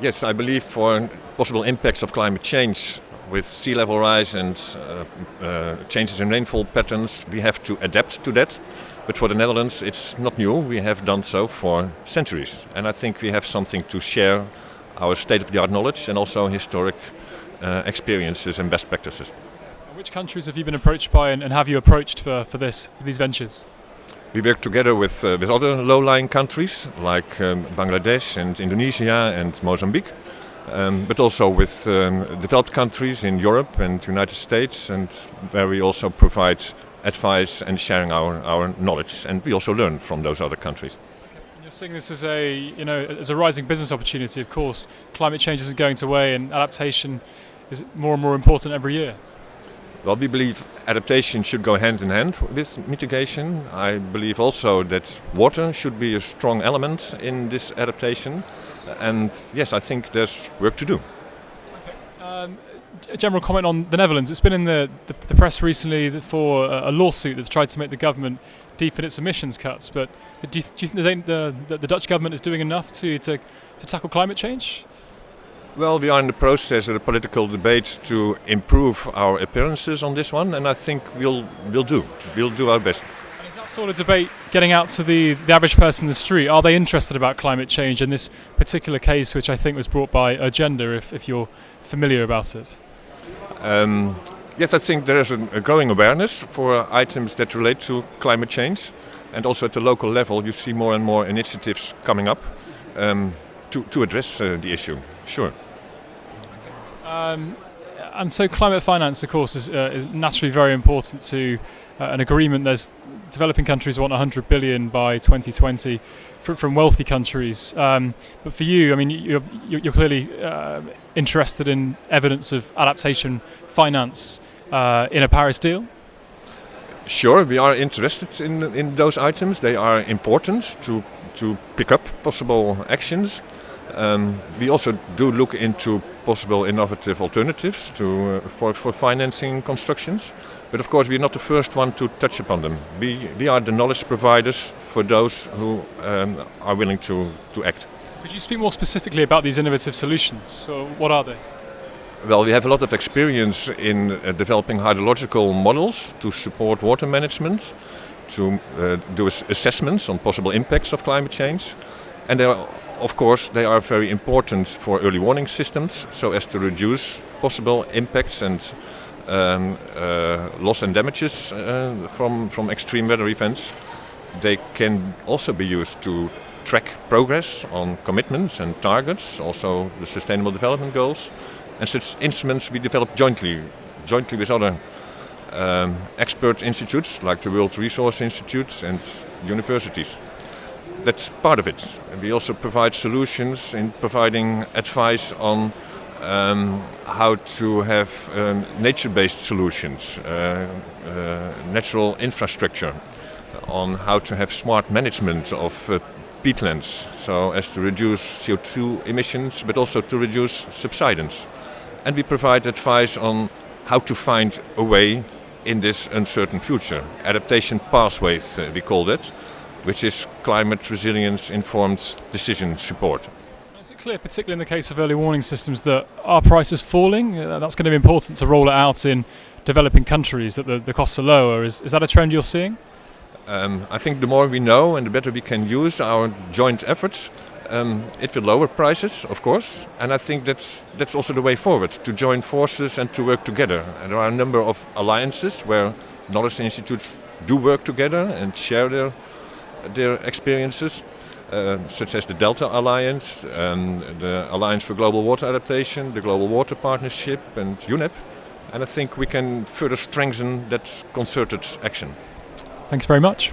Yes, I believe for possible impacts of climate change with sea level rise and changes in rainfall patterns, we have to adapt to that. But for the Netherlands, it's not new. We have done so for centuries. And I think we have something to share, our state-of-the-art knowledge and also historic experiences and best practices. Which countries have you been approached by and have you approached for these ventures? We work together with other low-lying countries like Bangladesh and Indonesia and Mozambique, but also with developed countries in Europe and United States, and where we also provide advice and sharing our knowledge, and we also learn from those other countries. And you're seeing this as as a rising business opportunity. Of course, climate change isn't going away, and adaptation is more and more important every year. Well, we believe adaptation should go hand in hand with mitigation. I believe also that water should be a strong element in this adaptation. And yes, I think there's work to do. Okay. A general comment on the Netherlands. It's been in the press recently for a lawsuit that's tried to make the government deepen its emissions cuts. But do you think the Dutch government is doing enough to tackle climate change? Well, we are in the process of the political debate to improve our appearances on this one, and I think we'll do our best. And is that sort of debate getting out to the average person in the street? Are they interested about climate change in this particular case, which I think was brought by Agenda, if you're familiar about it? Yes, I think there is a growing awareness for items that relate to climate change, and also at the local level you see more and more initiatives coming up to address the issue. Sure. And so climate finance, of course, is naturally very important to an agreement. There's developing countries want 100 billion by 2020 from wealthy countries. But for you, I mean, you're clearly interested in evidence of adaptation finance in a Paris deal? Sure, we are interested in those items. They are important to pick up possible actions. We also do look into possible innovative alternatives for financing constructions. But of course, we are not the first one to touch upon them. We are the knowledge providers for those who are willing to act. Could you speak more specifically about these innovative solutions? So what are they? Well, we have a lot of experience in developing hydrological models to support water management, to do assessments on possible impacts of climate change. And of course, they are very important for early warning systems, so as to reduce possible impacts and loss and damages from extreme weather events. They can also be used to track progress on commitments and targets, also the Sustainable Development Goals. And such instruments we develop jointly with other expert institutes like the World Resource Institute and universities. That's part of it. We also provide solutions in providing advice on how to have nature-based solutions, natural infrastructure, on how to have smart management of peatlands, so as to reduce CO2 emissions, but also to reduce subsidence. And we provide advice on how to find a way in this uncertain future. Adaptation pathways, we call that, which is climate resilience informed decision support. Is it clear, particularly in the case of early warning systems, that are prices falling? That's going to be important to roll it out in developing countries, that the costs are lower. Is that a trend you're seeing? I think the more we know and the better we can use our joint efforts, it will lower prices, of course. And I think that's also the way forward, to join forces and to work together. And there are a number of alliances where knowledge institutes do work together and share their experiences, such as the Delta Alliance, the Alliance for Global Water Adaptation, the Global Water Partnership and UNEP. And I think we can further strengthen that concerted action. Thanks very much.